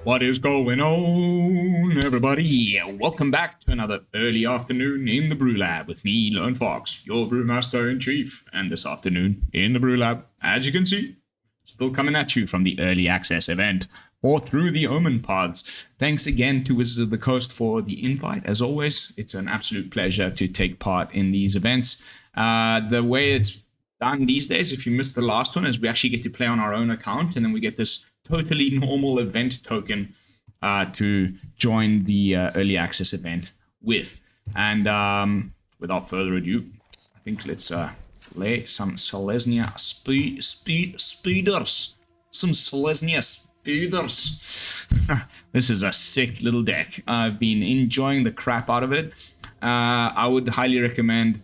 What is going on, everybody? Welcome back to another early afternoon in the BrewLab with me, Lone Fox, your Brewmaster-in-Chief. And this afternoon in the BrewLab, as you can see, still coming at you from the early access event or through the Omen paths. Thanks again to Wizards of the Coast for the invite. As always, it's an absolute pleasure to take part in these events. The way it's done these days, if you missed the last one, is we actually get to play on our own account, and then we get this totally normal event token to join the early access event with. And without further ado, I think let's play some Selesnya Spooders. Some Selesnya Spooders. This is a sick little deck. I've been enjoying the crap out of it. I would highly recommend,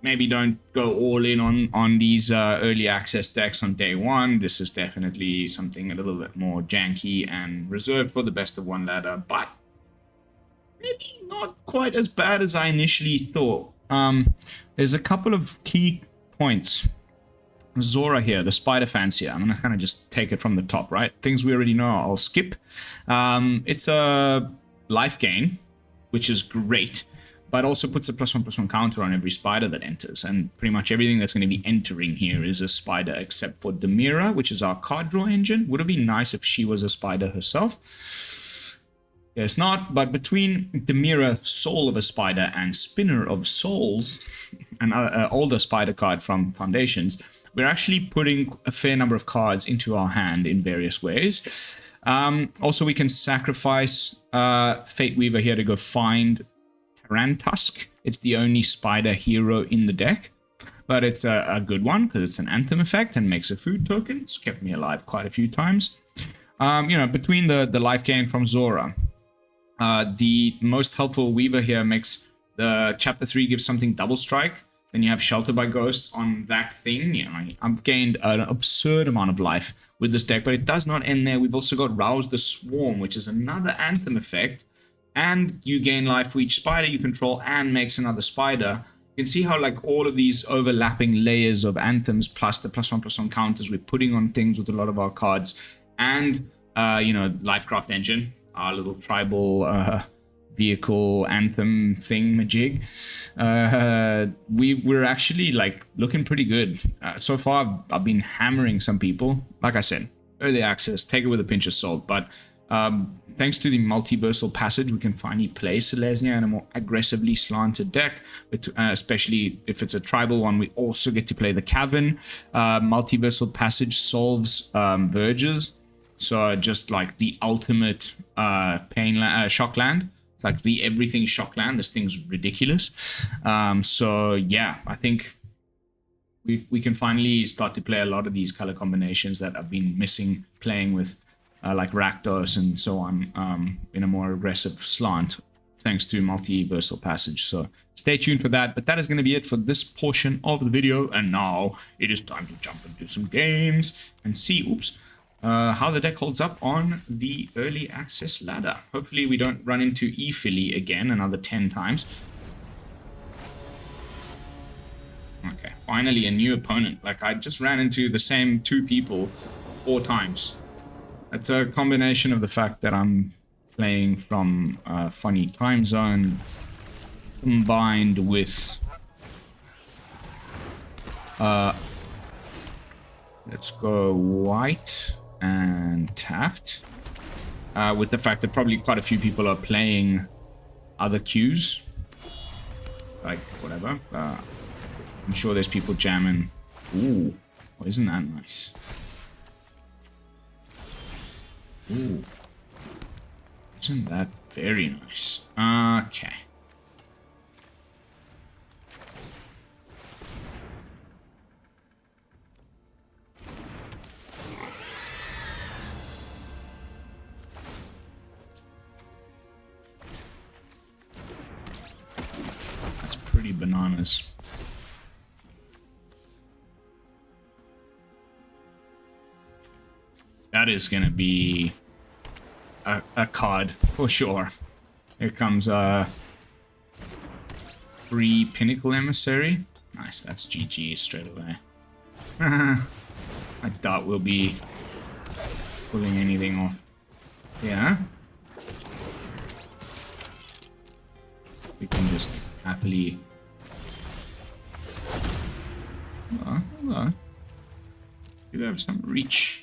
maybe don't go all in on these early access decks on day one. This is definitely something a little bit more janky and reserved for the best of one ladder, but maybe not quite as bad as I initially thought. There's a couple of key points. Zora here, the Spider Fancier. I'm gonna kind of just take it from the top, right? Things we already know, I'll skip. It's a life gain, which is great, but also puts a +1/+1 counter on every spider that enters, and pretty much everything that's going to be entering here is a spider except for Demera, which is our card draw engine. Would have been nice if she was a spider herself. Guess not, but between Demera, Soul of a Spider, and Spinner of Souls, an older spider card from Foundations, we're actually putting a fair number of cards into our hand in various ways. Also, we can sacrifice Fateweaver here to go find Tarantusk. It's the only spider hero in the deck, but it's a good one because it's an anthem effect and makes a food token. It's kept me alive quite a few times. Between the life gain from Zora, the most helpful Weaver here makes the Chapter 3 gives something double strike. Then you have Shelter by Ghosts on that thing. I've gained an absurd amount of life with this deck, but it does not end there. We've also got Rouse the Swarm, which is another anthem effect. And you gain life for each spider you control and makes another spider. You can see how like all of these overlapping layers of anthems plus the +1/+1 counters we're putting on things with a lot of our cards. And, Lifecraft Engine, our little tribal vehicle anthem thing majig. We're actually like looking pretty good. So far, I've been hammering some people. Like I said, early access, take it with a pinch of salt, but thanks to the Multiversal Passage, we can finally play Selesnya in a more aggressively slanted deck, but, especially if it's a tribal one. We also get to play the Cavern. Multiversal Passage solves Verges, so just like the ultimate shock land. It's like the everything shock land. This thing's ridiculous. So yeah, I think we can finally start to play a lot of these color combinations that I've been missing playing with. Like Rakdos and so on, in a more aggressive slant, thanks to Multiversal Passage. So stay tuned for that. But that is going to be it for this portion of the video. And now it is time to jump into some games and see, how the deck holds up on the early access ladder. Hopefully we don't run into E-Philly again another 10 times. Okay, finally a new opponent. Like, I just ran into the same 2 people 4 times. It's a combination of the fact that I'm playing from a funny time zone combined with let's go white and tapped, with the fact that probably quite a few people are playing other queues, like whatever. I'm sure there's people jamming. Ooh, oh, isn't that nice? Ooh, isn't that very nice? Okay. That's pretty bananas. That is gonna be a card for sure. Here comes free Pinnacle Emissary. Nice, that's GG straight away. I doubt we'll be pulling anything off. Yeah. We can just happily... Hold on. You have some reach.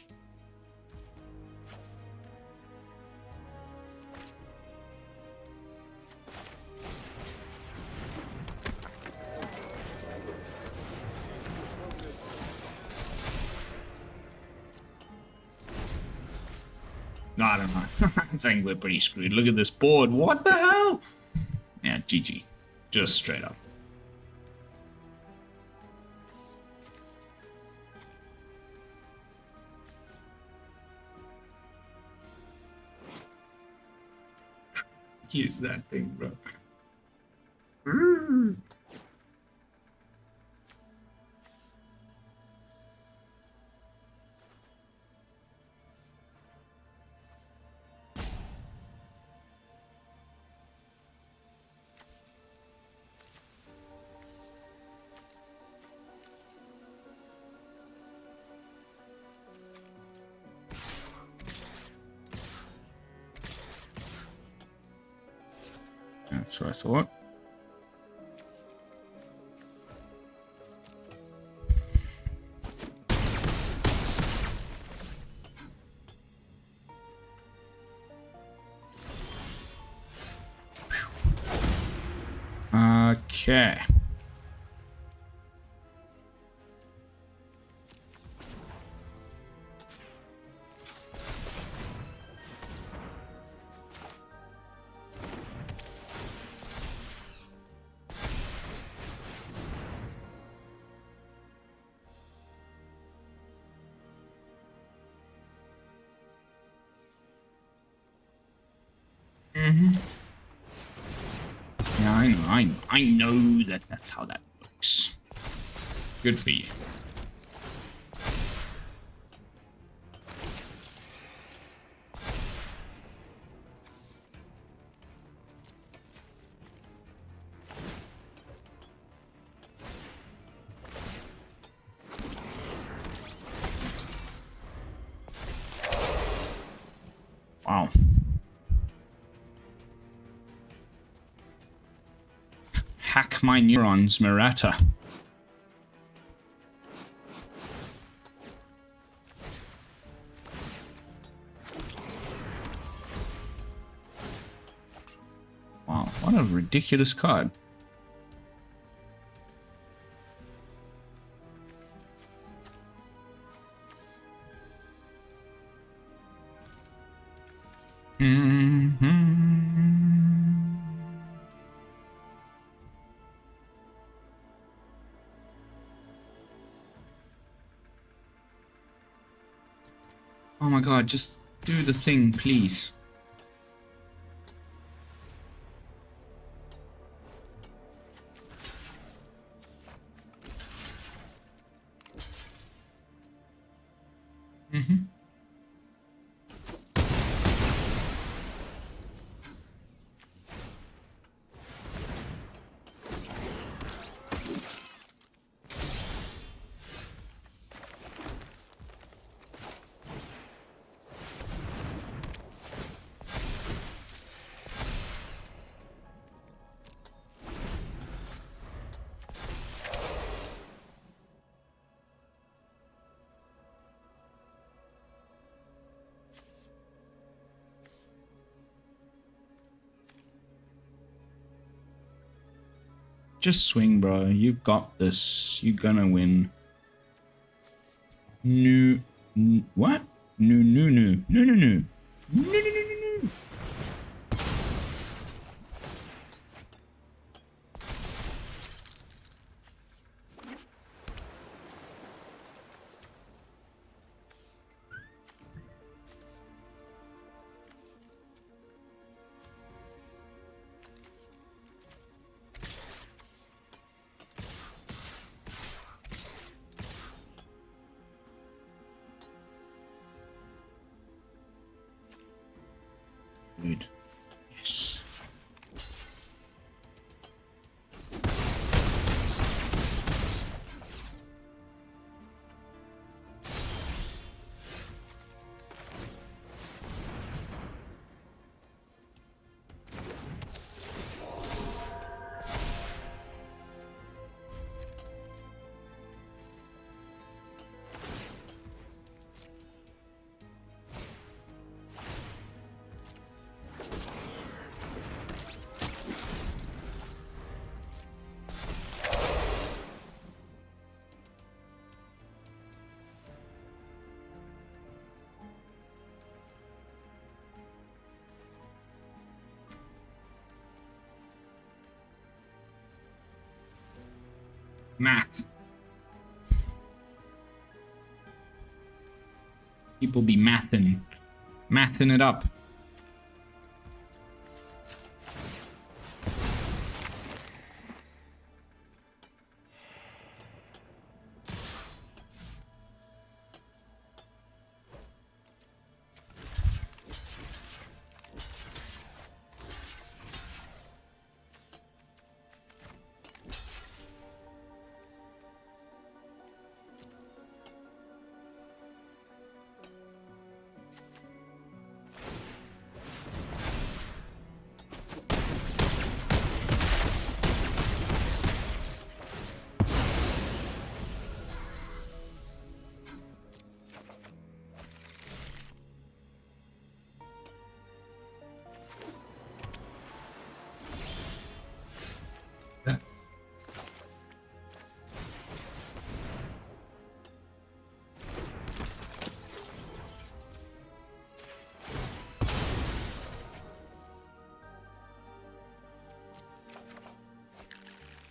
No, I don't know. I think we're pretty screwed. Look at this board. What the hell? Yeah, GG. Just straight up. Use that thing, bro. That's what I thought. Okay. Yeah, I know that that's how that works. Good for you. Wow. Hack my neurons, Murata. Wow, what a ridiculous card. Oh my god, just do the thing, please. Just swing, bro. You've got this. You're gonna win. What? No. Good. Yes. Math. People be mathing it up.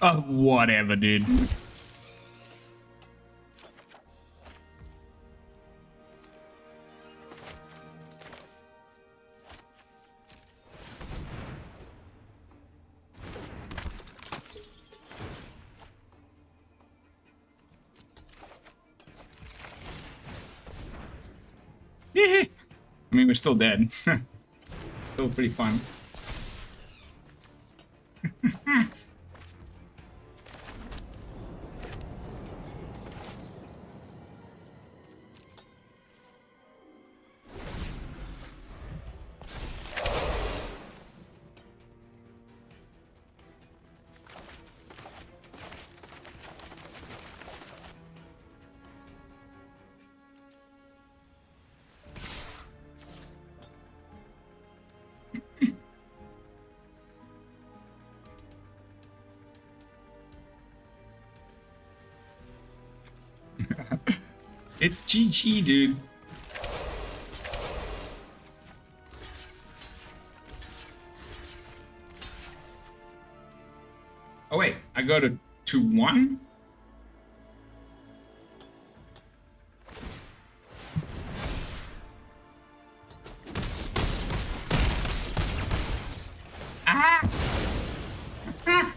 Oh, whatever, dude. I mean, we're still dead. Still pretty fun. It's GG, dude. Oh wait, I go to 2-1? Ah! Ah!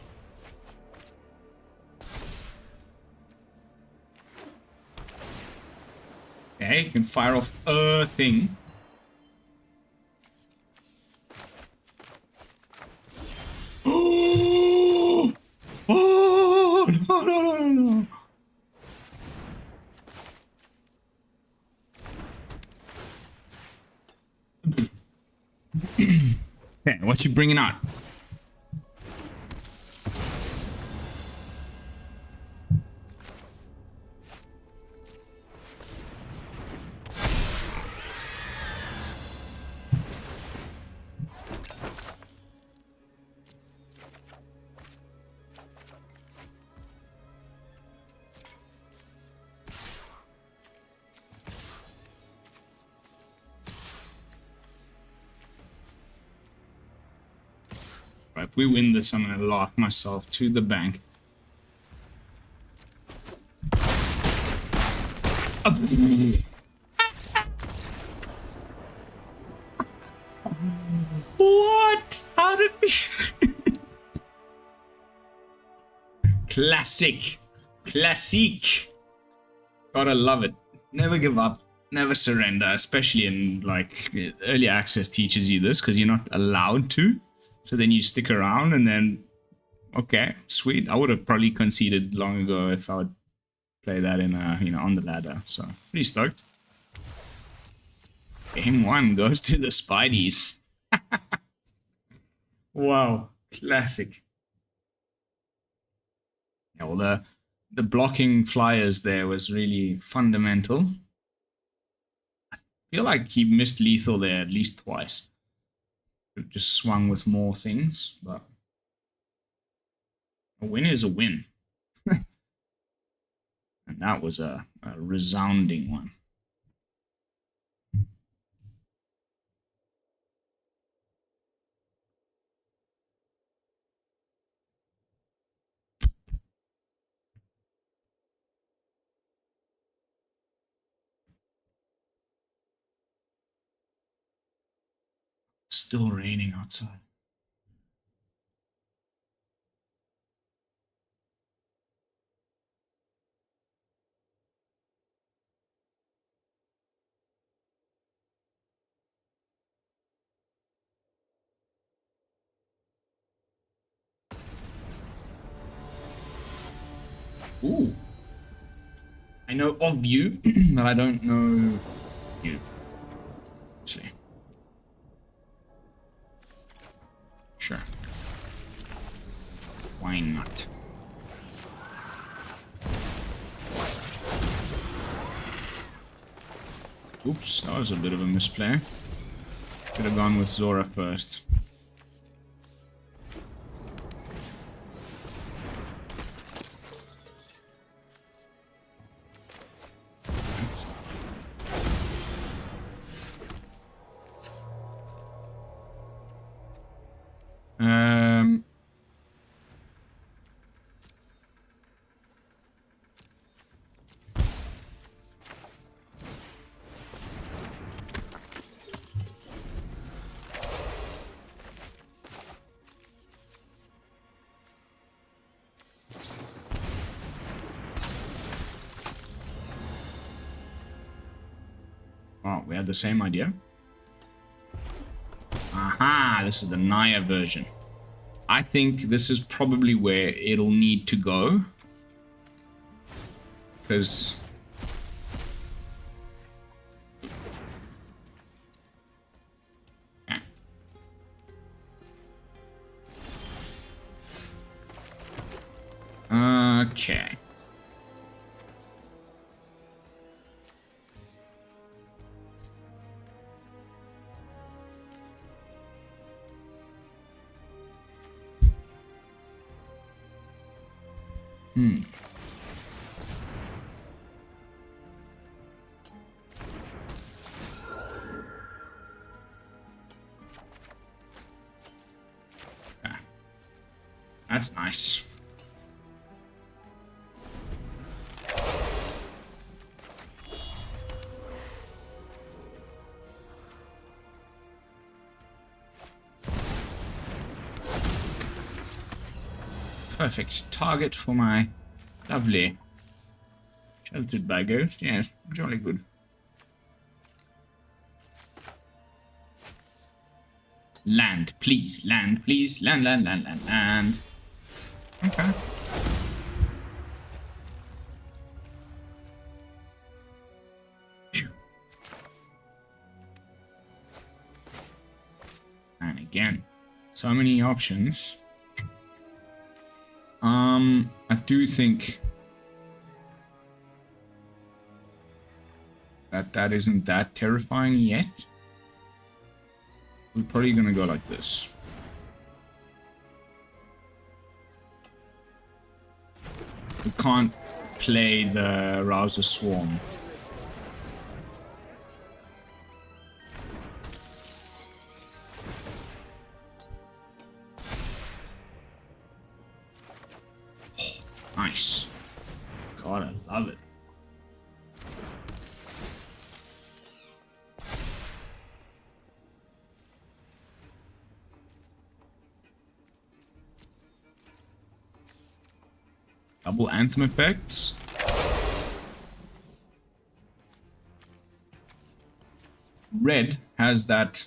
Okay, you can fire off a thing. Oh! Oh! No, no, no, no, no. Okay, what you bringing out? Right, if we win this, I'm gonna lock myself to the bank. What? How did we? Classic. Classic. Gotta love it. Never give up. Never surrender, especially in like early access teaches you this because you're not allowed to. So then you stick around and then, okay, sweet. I would have probably conceded long ago if I would play that in, on the ladder. So pretty stoked. Game 1 goes to the Spideys. Wow, classic. Yeah, well, the blocking flyers there was really fundamental. I feel like he missed lethal there at least twice. Just swung with more things, but a win is a win. And that was a resounding one. still raining outside. Ooh. I know of you, but I don't know you. Actually. Sure. Why not? Oops, that was a bit of a misplay. Could have gone with Zora first. Oh, we had the same idea. Aha, this is the Naya version. I think this is probably where it'll need to go. Because... Okay. That's nice. Perfect target for my lovely sheltered by ghost. Yes, jolly good. Land, please. Land, please. Land, land, land, land, land. Okay. Phew. And again, so many options. I do think that isn't that terrifying yet. We're probably gonna go like this. We can't play the Rouse the Swarm. Oh, nice. God, I love it. Double anthem effects. Red has that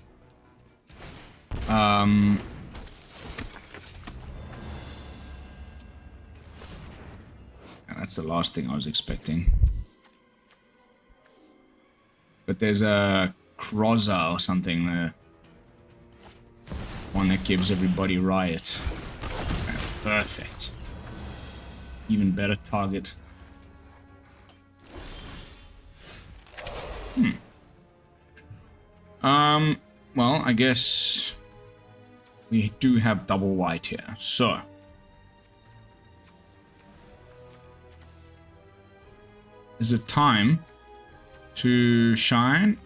that's the last thing I was expecting. But there's a Crozza or something there. One that gives everybody riot. Okay, perfect. Even better target. Well, I guess we do have double white here. So is it time to shine?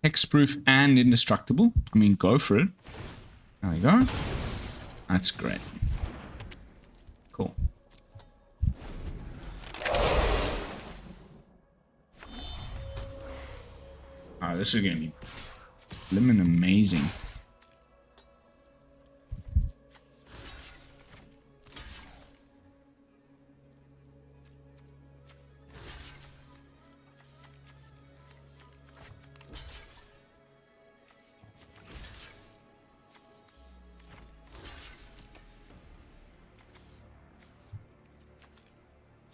hexproof and indestructible. I mean, go for it. There we go. That's great. Cool. Oh, this is gonna be blimmin' amazing.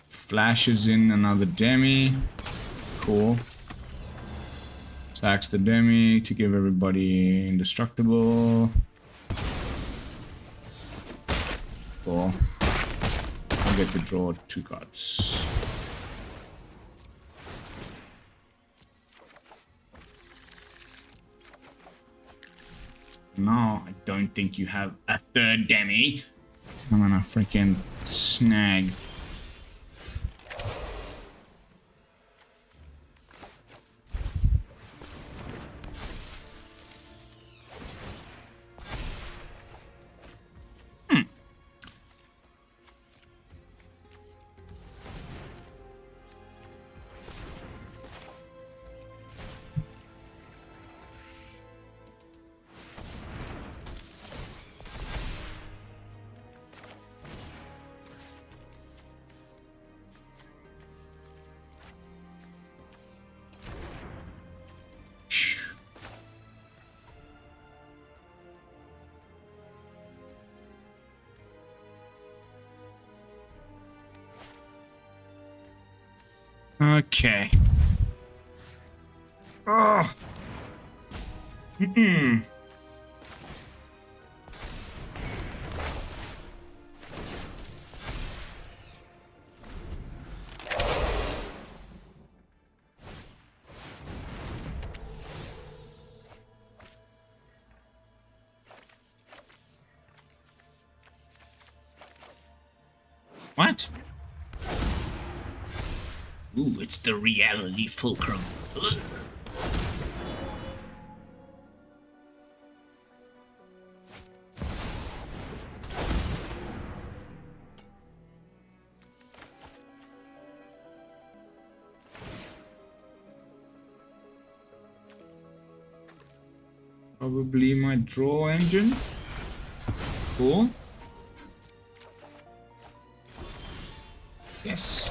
Flashes in another demi. Cool. Sacks the demi to give everybody indestructible. Cool. I'll get to draw 2 cards. No, I don't think you have a 3rd demi. I'm gonna freaking snag. Okay. Oh. What? Ooh, it's the reality fulcrum. Ugh. Probably my draw engine. Cool. Yes.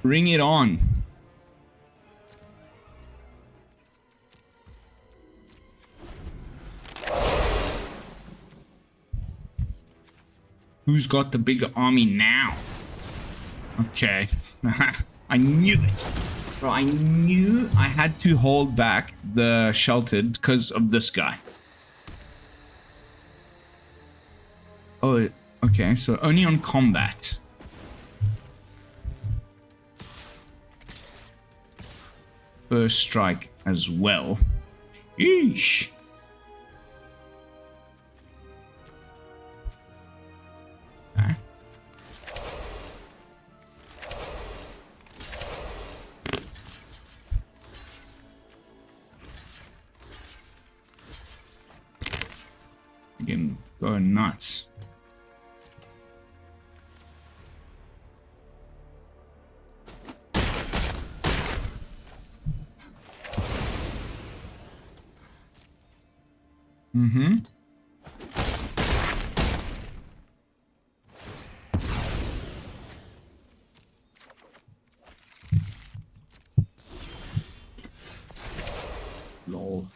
Bring it on. Who's got the bigger army now? Okay. I knew it. Bro, I knew I had to hold back the sheltered because of this guy. Oh, okay. So only on combat. First strike as well. Yeesh. Okay. Again, go nuts. Mm-hmm. Lol.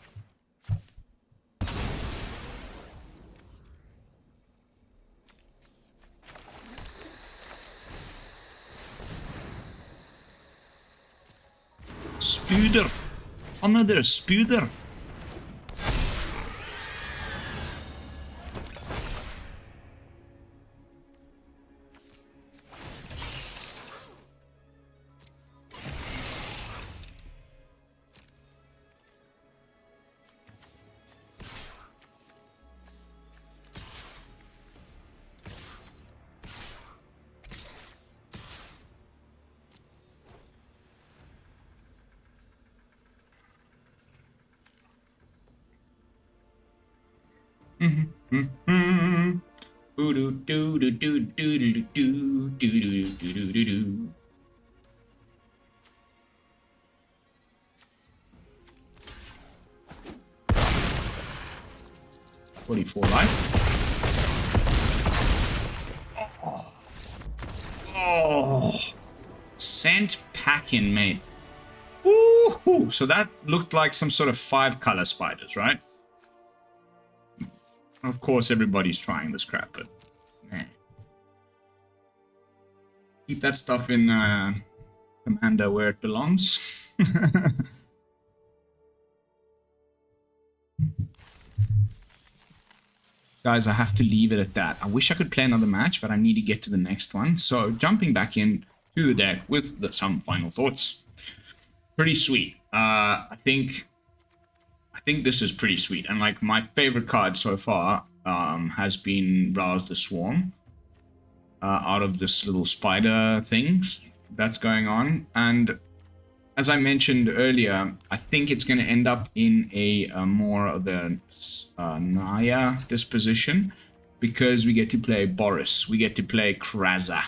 Spooder! Another Spooder! $44 life. Oh, sent packing, mate. Woohoo! So that looked like some sort of 5-color spiders, right? Of course, everybody's trying this crap, but eh. Keep that stuff in Commander where it belongs. Guys, I have to leave it at that. I wish I could play another match, but I need to get to the next one. So, jumping back in to the deck with some final thoughts. Pretty sweet. I think this is pretty sweet. And like my favorite card so far has been Rouse the Swarm. Out of this little spider thing that's going on. And as I mentioned earlier, I think it's going to end up in a more of a Naya disposition, because we get to play Boris, we get to play Kraza,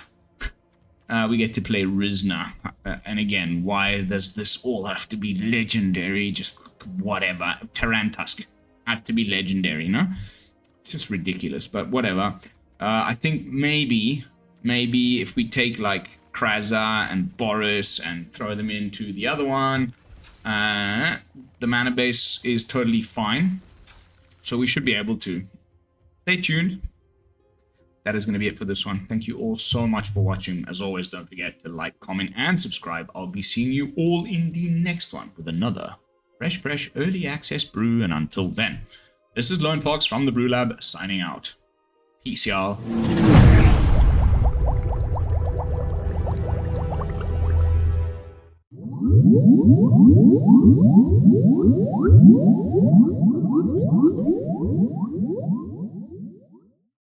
we get to play Rizna, and again, why does this all have to be legendary? Just whatever. Tarantusk had to be legendary, no? It's just ridiculous, but whatever. I think maybe if we take like Kraza and Boris and throw them into the other one, the mana base is totally fine. So we should be able to. Stay tuned. That is going to be it for this one. Thank you all so much for watching. As always, don't forget to like, comment, and subscribe. I'll be seeing you all in the next one with another fresh early access brew. And until then, this is Lone Fox from the BrewLab signing out. Peace, y'all.